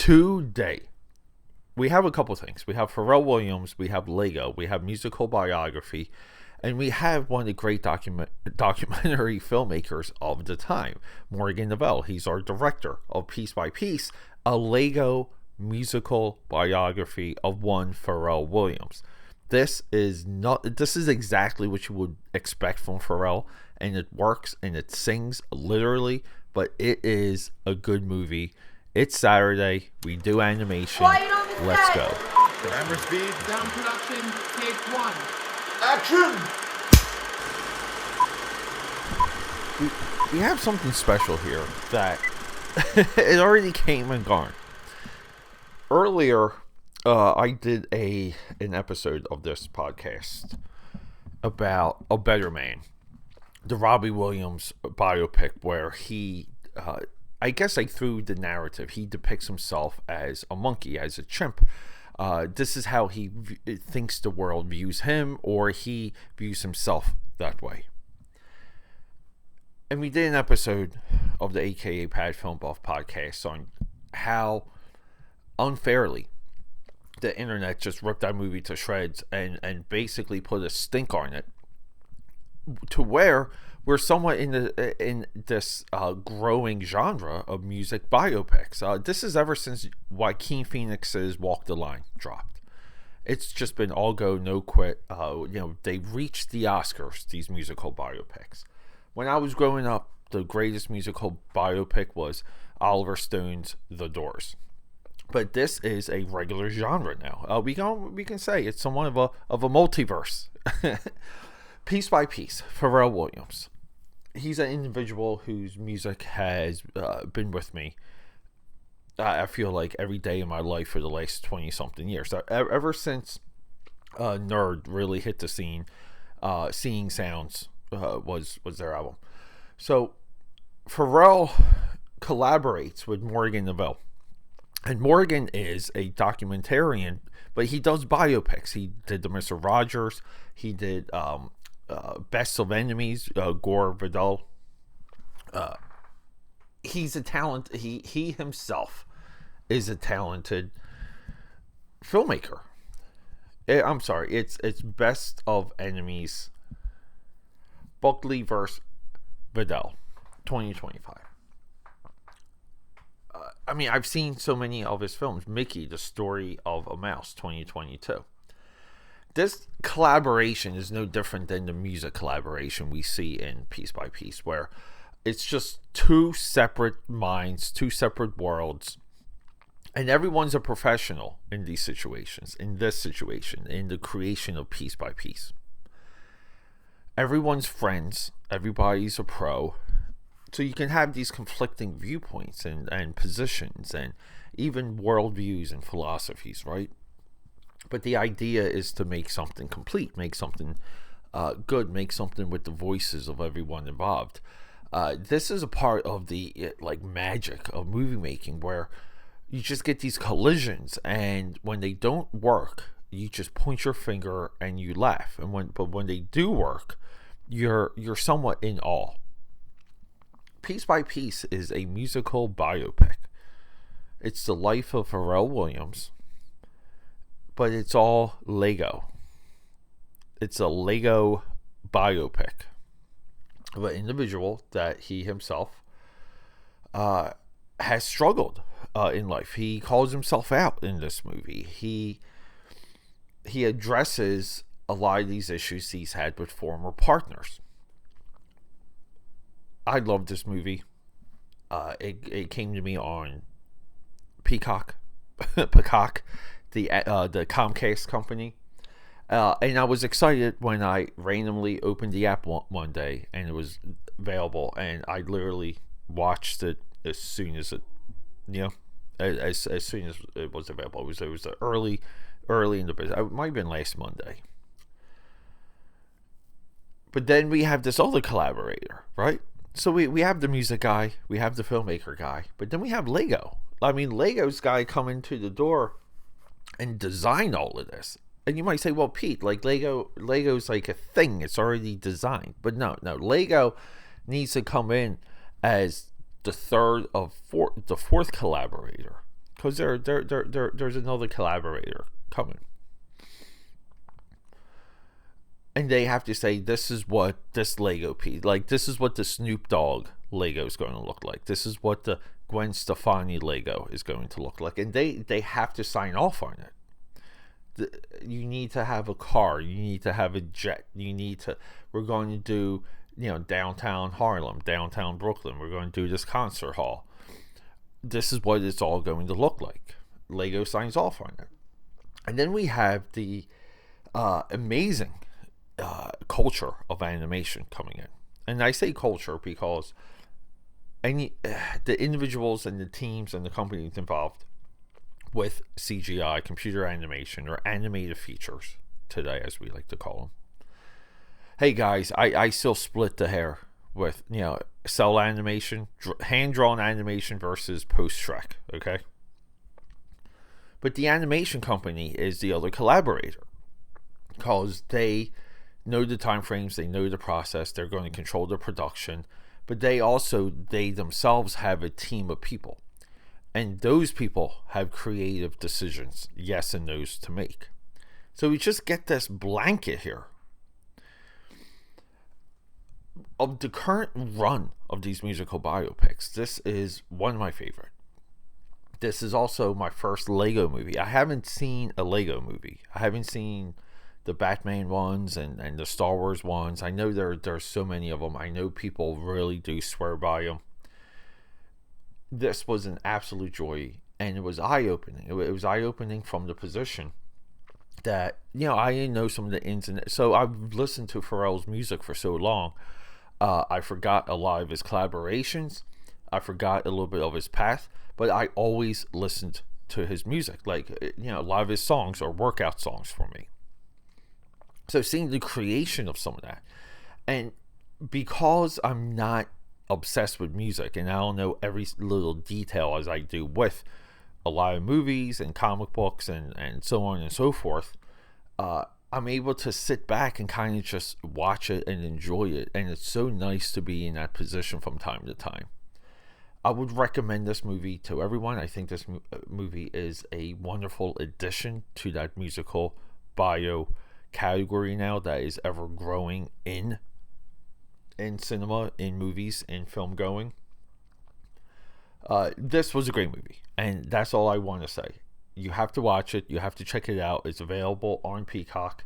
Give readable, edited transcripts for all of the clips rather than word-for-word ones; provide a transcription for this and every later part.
today, we have a couple things. We have Pharrell Williams, we have Lego, we have musical biography, and we have one of the great documentary filmmakers of the time, Morgan Neville. He's our director of Piece by Piece, a Lego musical biography of one Pharrell Williams. This is exactly what you would expect from Pharrell, and it works and it sings literally, but it is a good movie. It's Saturday. We do animation. Let's go. Camera speed. Sound production. Take 1. Action. We have something special here that it already came and gone. Earlier, I did an episode of this podcast about A Better Man, the Robbie Williams biopic, where he, I guess through the narrative, he depicts himself as a monkey, as a chimp. This is how he thinks the world views him, or he views himself that way. And we did an episode of the AKAPAD Film Buff podcast on how unfairly the internet just ripped that movie to shreds and basically put a stink on it, to where we're somewhat in this growing genre of music biopics. This is ever since Joaquin Phoenix's Walk the Line dropped. It's just been all go, no quit. They reached the Oscars, these musical biopics. When I was growing up, the greatest musical biopic was Oliver Stone's The Doors. But this is a regular genre now. We can say it's somewhat of a multiverse. Piece by Piece, Pharrell Williams. He's an individual whose music has been with me, I feel like, every day in my life for the last 20-something years. Ever since N.O.R.E. really hit the scene, Seeing Sounds was their album. So Pharrell collaborates with Morgan Neville. And Morgan is a documentarian, but he does biopics. He did the Mr. Rogers. He did Best of Enemies, Gore Vidal. He's a talent. He himself is a talented filmmaker. I'm sorry. It's Best of Enemies, Buckley vs. Vidal, 2025. I've seen so many of his films. Mickey, The Story of a Mouse, 2022. This collaboration is no different than the music collaboration we see in Piece by Piece, where it's just two separate minds, two separate worlds, and everyone's a professional in these situations, in this situation, in the creation of Piece by Piece. Everyone's friends, everybody's a pro. So you can have these conflicting viewpoints and positions and even worldviews and philosophies, right? But the idea is to make something complete, make something good, make something with the voices of everyone involved. This is a part of the magic of movie making, where you just get these collisions, and when they don't work, you just point your finger and you laugh. But when they do work, you're somewhat in awe. Piece by Piece is a musical biopic. It's the life of Pharrell Williams, but it's all Lego. It's a Lego biopic of an individual that he himself has struggled in life. He calls himself out in this movie. He addresses a lot of these issues he's had with former partners. I love this movie. It came to me on Peacock, the Comcast company, and I was excited when I randomly opened the app one day and it was available, and I literally watched it as soon as it, as soon as it was available. It was early in the business. It might have been last Monday. But then we have this other collaborator, right? So we have the music guy, we have the filmmaker guy, but then we have Lego. Lego's guy come into the door and design all of this. And you might say, well, Pete, Lego's like a thing, it's already designed. But no, Lego needs to come in as the fourth collaborator. because there's another collaborator coming. And they have to say, this is what this Lego piece, like, this is what the Snoop Dogg Lego is going to look like. This is what the Gwen Stefani Lego is going to look like. And they have to sign off on it. You need to have a car. You need to have a jet. We're going to do, downtown Harlem, downtown Brooklyn. We're going to do this concert hall. This is what it's all going to look like. Lego signs off on it. And then we have the amazing culture of animation coming in. And I say culture because the individuals and the teams and the companies involved with CGI, computer animation, or animated features today, as we like to call them. Hey guys, I still split the hair with, cell animation, hand-drawn animation versus post-Shrek, okay? But the animation company is the other collaborator, because they know the time frames, they know the process, they're going to control the production, but they themselves have a team of people, and those people have creative decisions, yes and no's, to make. So we just get this blanket here of the current run of these musical biopics. This is one of my favorite. This is also my first Lego movie. I haven't seen a Lego movie. I haven't seen the Batman ones and the Star Wars ones. I know there's so many of them. I know people really do swear by them. This was an absolute joy, and it was eye-opening. It was eye-opening from the position that, I didn't know some of the ins and outs. So I've listened to Pharrell's music for so long. I forgot a lot of his collaborations. I forgot a little bit of his path, but I always listened to his music. Like, a lot of his songs are workout songs for me. So seeing the creation of some of that, and because I'm not obsessed with music and I don't know every little detail as I do with a lot of movies and comic books and so on and so forth, I'm able to sit back and kind of just watch it and enjoy it. And it's so nice to be in that position from time to time. I would recommend this movie to everyone. I think this movie is a wonderful addition to that musical bio category now that is ever growing in cinema, in movies, in film going. This was a great movie, and that's all I want to say. You have to watch it. You have to check it out. It's available on Peacock,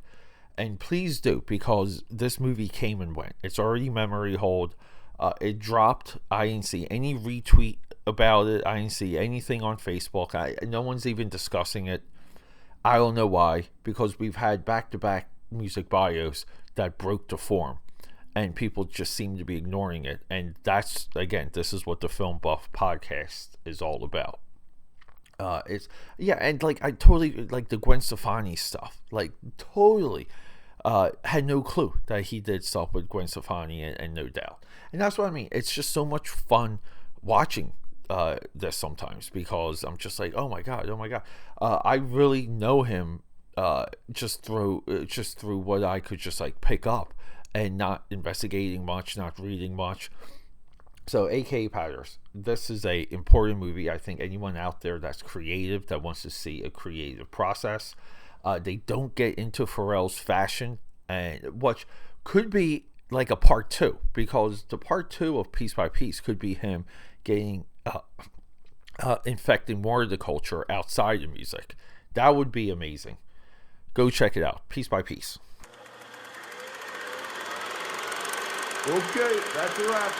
and please do, because this movie came and went. It's already memory hold. It dropped. I didn't see any retweet about it. I didn't see anything on Facebook. No one's even discussing it. I don't know why, because we've had back-to-back music bios that broke the form, and people just seem to be ignoring it. And that's, again, this is what the Film Buff podcast is all about. And like, I totally, like the Gwen Stefani stuff, like totally had no clue that he did stuff with Gwen Stefani and No Doubt. And that's what I mean. It's just so much fun watching this sometimes, because I'm just like, oh my god. I really know him just through what I could just like pick up, and not investigating much, not reading much. So AKAPADers, this is a important movie. I think anyone out there that's creative, that wants to see a creative process, they don't get into Pharrell's fashion, and what could be like a part 2, because the part 2 of Piece by Piece could be him getting infecting more of the culture outside of music. That would be amazing. Go check it out. Piece by Piece. Okay, that's a wrap.